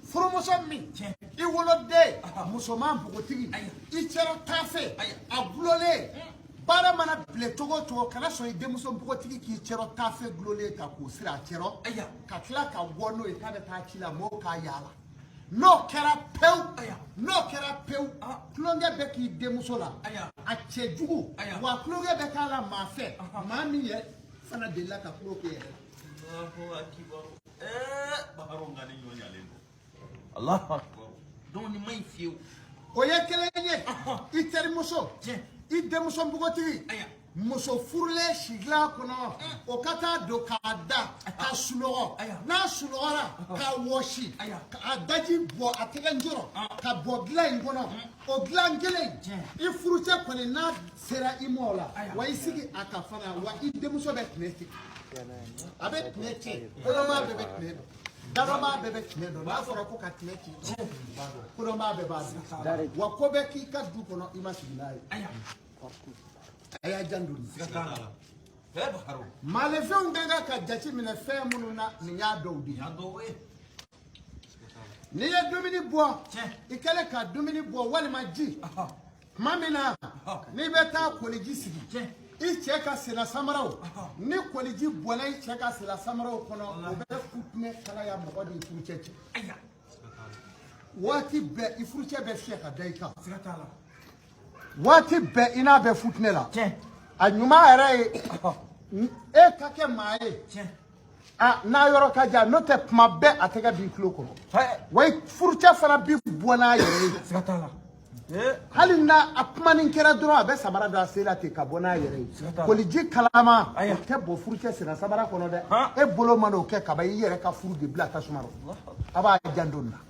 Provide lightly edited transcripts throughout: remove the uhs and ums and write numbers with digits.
Furumoso min I wolode musoman bugotigi I cero tafe a glole bara mana ble togo togo kana so I demuso bugotigi ki cero tafe glole ka ko sira cero ka tla ka wono e ka ta kila mo ka yala no kera peu klonge be ki demuso la a chejugu wa klonge be kala ma fe ma mi ye fana de la ka kloke Allahu akbar baharo ngani nyonya lendo Allah akbar don ni mai fiu oye kelenye iteri muso I demuso bugotigi muso furule shigla kono o kata do kada ka sulogo na sulogora ka woshi ka daji bo atega njoro ka bo glan kono o glan gele I furuche kone na sera imola wa isigi akafana wa I demuso be kneti abe kneti koloma bebe kneti darama bebe kneti na foro ko ka kneti koloma bebe wa kobe ki ka du kono imasinai aya janduli malefe ungaga ka jati mine fe mununa ni ya dowdi ni ya dumini bo ikele ka dumini bo wali maji mamina ni beta koliji sigi I cheka sila samarao ni koliji bona I cheka sila samarao kono obe futne kala ya mokodi furucheche wati be ifuruche be sheka daika wati be ina be futne la anyuma ere e kake mae na yoro kaja no te pma be atega bi kloko wai furuche fara bi bona yere sikatala halina apmanin kera dro abe samara da sela te kabona yere koliji kalama te bo furuche sina samara kono de e bolo mano ke kabayi yere ka furu de bla tasumaro aba jandonna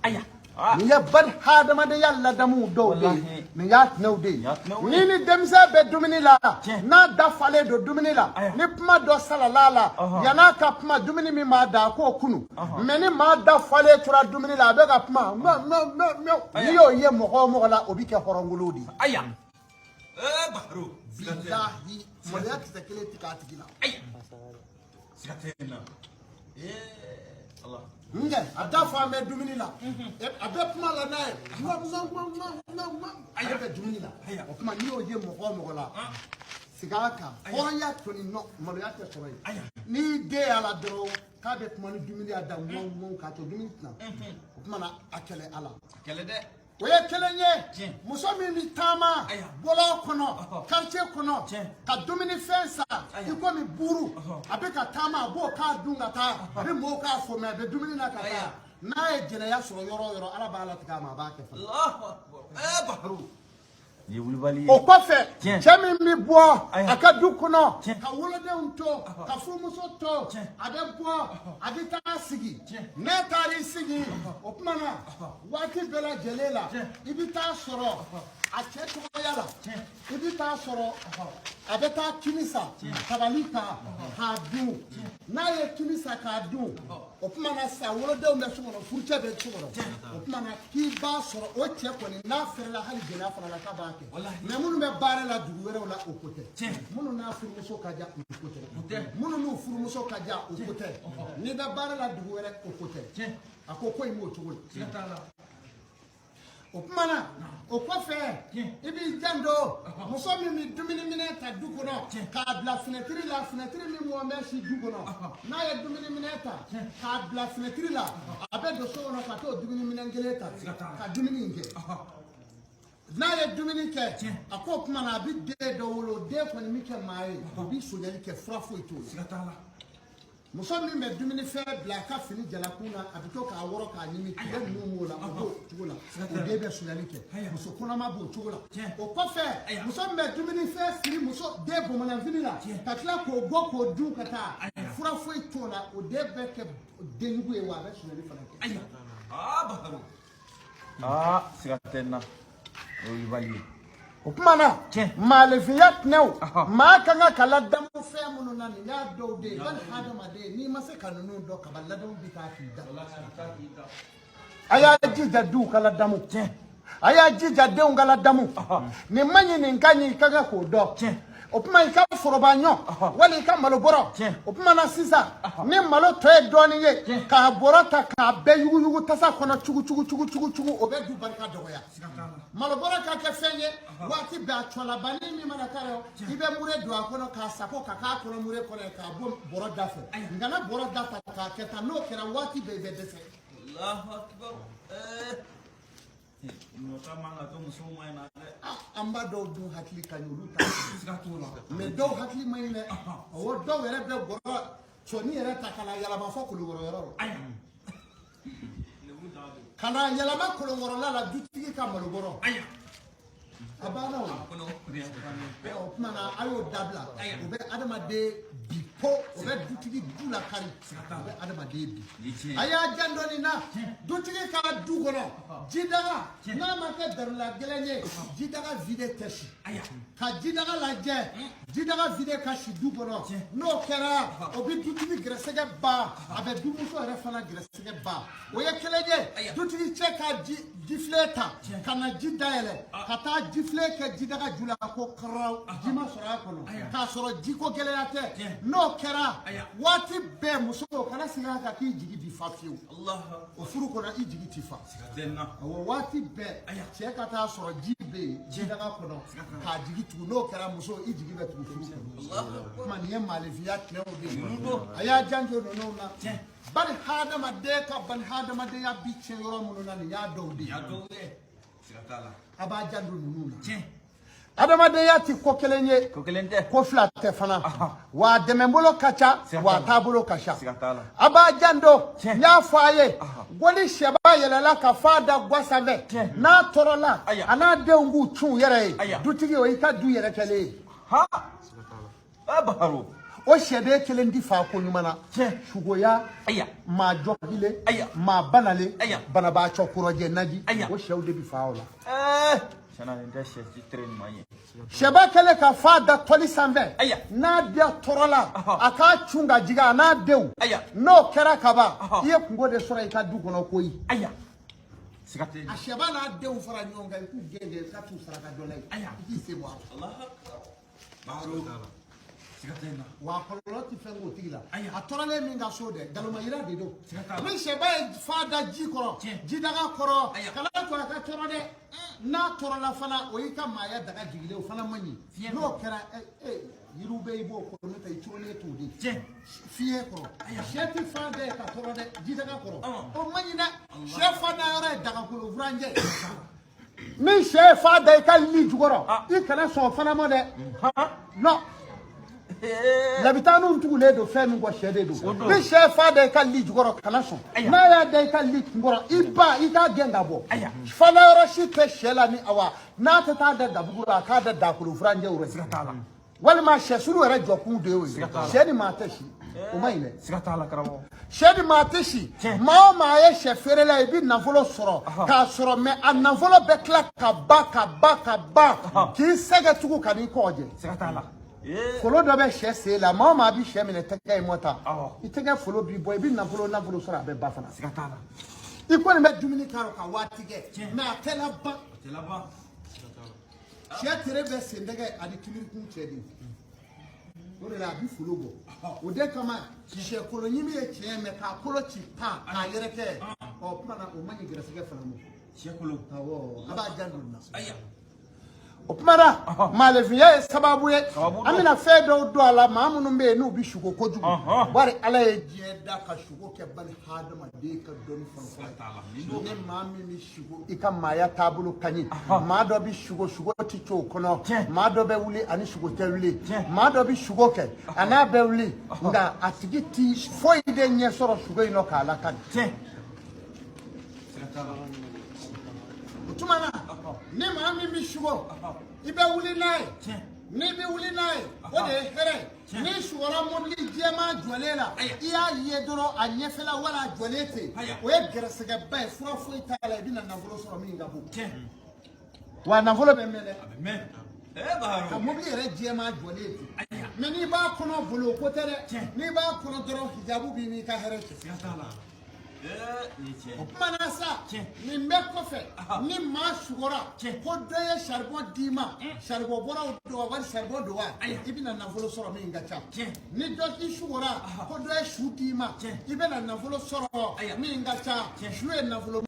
ni ya ban hadama de yalla damu do de ni ya tnew de ni ni demsa be dumini la na da fale do dumini la ni pma do salalala yana ka pma dumini mi ma da ko kunu meni ma da fale tura dumini la be ka pma ni yo ye mo la obi ke horonguludi bahru billahi mo ya kitakele tikatigila sikatena Allah nge adafa me dumini la abe pma la na abe dumini la o kuma ni o ye mo la sigaka hoya toni no mo ya te soro ni de ala dro ka be pma ni dumini ada mo ka to dumini na o kuma na akele ala akele de oye kelenye muso mi tama bola kono quartier kono ka dumini fensa iko mi buru abe ka tama bo ka dunga ta be mo ka fo me be dumini na ka ta na e jene ya so yoro ala ba ala tika ma ba ke fa Allahu akbar bahru ni wulbali o ko fe chemi mi bo aka du kono ka wolode unto ka fu muso to abe bo abe ta sigi ne tari sigi o kuma na wati bela jelela ibita soro a cheto yala ibita soro abe ta kimisa tabalika ha du na ye kimisa ka du o kuma na sa wolode o me so no furche be so no o kuma na ki ba soro o che ko ni na ferla hali jena fana la ka ba mais munu be bare la dugu were la o côté munu na furu muso kaja o côté munu no furu muso kaja o côté ni be bare la dugu were o côté akoko imo to wol o kumana o ko fe ibi jando muso mi dumini mineta dugu no ka bla fenêtre mi mo merci dugu no na ye dumini mineta ka bla fenêtre la abe do so no ka to dumini minengeleta ka dumini nge na ye dumini ke akọ kuma na bi de do wolo de ko ni mi ke mai bi so yali ke frafo ito sikatala muso mi me dumini fe bla ka fini jala kuna abito ka woro ka nyimi ke mu la ko tugola o de be so yali ke muso kuna ma bo tugola o ko fe muso me dumini fe siri muso de bo mana fini la ka kla ko go ko du kata frafo ito la o de be ke dengu e wa be so yali fana ke baharu sikatena o kuma na malefiyat new ma kanga kala damu fe munu na ni ya do de ban hadama de ni ma se kanunu do ka balla do bi ka fi da aya jija du kala damu aya jija de ngala damu ni manyi ni nkanyi kaga ko do o kuma i ka foroba ɲɔ wali i ka malo bɔrɔ o kuma na sisan ni malo tɔ ye dɔɔnin ye k'a bɔrɔ ta k'a bɛɛ yuguyugu tasa kɔnɔ cugu o bɛ du barika dɔgɔya malo bɔrɔ ka kɛ fɛn ye waati bɛɛ a cɔlabani min mana k'a la i bɛ mure don a kɔnɔ k'a sago ka k'a kɔnɔ mure kɔnɔ ye k'a bɔ bɔrɔ da fɛ nka na bɔrɔ da ta k'a kɛ tan n'o kɛra waati bɛɛ i bɛ dɛsɛ an b'a dɔw dun hakili ka ɲi olu ta mais dɔw hakili ma ɲi dɛ o dɔw yɛrɛ bɛ bɔrɔ cɔni yɛrɛ ta ka na yɛlɛma fɔ Kolokɔrɔ la ka na yɛlɛma Kolokɔrɔla la dutigi ka malo bɔrɔ a banna o kuma na a y'o dabila o bɛ adamaden bi po o bɛ dutigi du la kari o bɛ adamaden bi a y'a jan dɔɔnin na dutigi ka du kɔnɔ jidaga n'a ma kɛ darula gɛlɛn ye jidaga vide tɛ si ka jidaga lajɛ jidaga vide ka si du kɔnɔ n'o kɛra o bɛ dutigi gɛrɛsɛgɛ ban a bɛ dumuso yɛrɛ fana gɛrɛsɛgɛ ban o ye kelen ye dutigi cɛ ka jifilen ta ka na ji dayɛlɛ ka taa jifilen kɛ jidaga ju la ko karaw ji ma sɔrɔ a kɔnɔ k'a sɔrɔ jiko gɛlɛya tɛ n'o kɛra waati bɛɛ muso kana segin a kan k'i jigi bi fa fiyewu o furu kɔnɔ i jigi ti fa awɔ waati bɛɛ cɛ ka taa sɔrɔ ji bɛ yen jidaga kɔnɔ k'a jigi tugu n'o kɛra muso i jigi bɛ tugu furu kɔnɔ kuma nin ye maalefiya tiɲɛw de ye a y'a janto ninnu na bari hadamaden ka bani hadamadenya bi tiɲɛ yɔrɔ minnu na nin y'a dɔw de ye a b'a janto ninnu na adamadenya ti ko kelen ye ko fila tɛ fana wa dɛmɛbolo ka ca wa taabolo ka ca a b'a janto n y'a fɔ a ye ko ni sɛba yɛlɛla ka fa da ga sanfɛ n'a tɔɔrɔla a n'a denw b'u cun u yɛrɛ ye dutigi o i ka du yɛrɛ kɛlen ye o sɛden kelen ti fa ko ɲuman na sugoya maa jɔgilen maa banalen banabaatɔ kɔrɔjɛ naji o sɛw de bi fa o la sɛba kɛlen ka fa da tɔli sanfɛ n'a den tɔɔrɔla a k'a cun ka jigin a n'a denw n'o kɛra ka ban i ye kungo de sɔrɔ i ka du kɔnɔ koyi a sɛba n'a denw fara ɲɔgɔn kan i k'u gɛn ka t'u saraka dɔ la ye i k'i se bɔ a la wa kɔlɔlɔ ti fɛn k'o tigi la a tɔɔrɔlen min ka so dɛ galoma yira de don ni sɛba ye fa da ji kɔrɔ jidaga kɔrɔ kana to a ka tɔɔrɔ dɛ n'a tɔɔrɔla fana o y'i ka maaya daga jigilen o fana man ɲi n'o kɛra yiriw bɛ i b'o kɔrɔ n'o tɛ i cogolen t'o de fiɲɛ kɔrɔ sɛ ti fa da ye ka tɔɔrɔ dɛ jidaga kɔrɔ o man ɲi dɛ sɛ fa da yɔrɔ ye dagakolo furanjɛ min sɛ ye fa da i ka li jukɔrɔ i kana sɔn o fana ma dɛ non labitanu tugulen don fɛn min kɔ sɛ de don ni sɛ fa da i ka li jukɔrɔ kana sɔn n'a y'a da i ka li kunkɔrɔ i ba i k'a gɛn ka bɔ fana yɔrɔ si tɛ sɛ la ni awa n'a tɛ taa da dabugu la a k'a da dakolo furanjɛ o siga t'a la walima sɛ suru yɛrɛ jɔkun de y'o ye sɛ ni maa tɛ si o ma ɲi dɛ siga t'a la karamɔgɔ sɛ ni maa tɛ si maa o maa ye sɛ feerela i bɛ nafolo sɔrɔ k'a sɔrɔ mɛ a nafolo bɛ tila ka ban k'i sɛgɛ tugun ka n'i kɔ jɛ siga t'a la folo dɔ bɛ sɛ sen la maa o maa bɛ sɛ minɛ tɛgɛ ye mɔ ta i tɛgɛ folo b'i bɔ i bɛ nafolo sɔrɔ a bɛ ba fana siga t'a la i kɔni bɛ dumuni k'a ka waati kɛ mɛ a tɛ laban sɛ tere bɛ sen tɛgɛ ani kimirikun cɛ de o de la a bɛ folo bɔ o de kama sɛ koloɲimi ye tiɲɛ ye mɛ k'a kolo ci pan k'a yɛrɛ kɛ ɔ kuma na o man ɲi gɛrɛsɛgɛ fana ma sɛ kolo awɔ a b'a jan don na o kuma na maalefiya ye sababu ye an bɛna fɛn dɔw don a la maa minnu bɛ yen n'u bɛ sugo kojugu bari ala ye diɲɛ da ka sugo kɛ bali hadamaden ka dɔnni fɔlɔfɔlɔ ni maa min bɛ sugo i ka maaya taabolo ka ɲi maa dɔ bɛ sugo tɛ to o kɔnɔ maa dɔ bɛ wuli ani sugo tɛ wuli maa dɔ bɛ sugo kɛ a n'a bɛ wuli nka a tigi ti foyi de ɲɛ sɔrɔ sugo in nɔ k'a lakali o tuma na ni maa min bɛ sugo i bɛ wuli n'a ye n'i bɛ wuli n'a ye o de ye hɛrɛ n'i sugɔra mobili jɛman jɔlen la i y'a ye dɔrɔn a ɲɛfɛla wala a jɔlen tɛ o ye gɛrɛsɛgɛba ye fura foyi t'a la i bɛna nafolo sɔrɔ min ka bon wa nafolo bɛ mɛn dɛ ka mobili yɛrɛ jɛman jɔlen tɛ mɛ n'i b'a kɔnɔ bolo o ko tɛ dɛ n'i b'a kɔnɔ dɔrɔn hijabu b'i n'i ka hɛrɛ cɛ o kuma na sa nin bɛ kɔfɛ ni maa sugora ko dɔ ye charbon d'i ma charbon bɔra o don wali charbon don wa i bɛna nafolo sɔrɔ min ka ca ni dɔ k'i sugora ko dɔ ye su d'i ma i bɛna nafolo sɔrɔ min ka ca su ye nafolo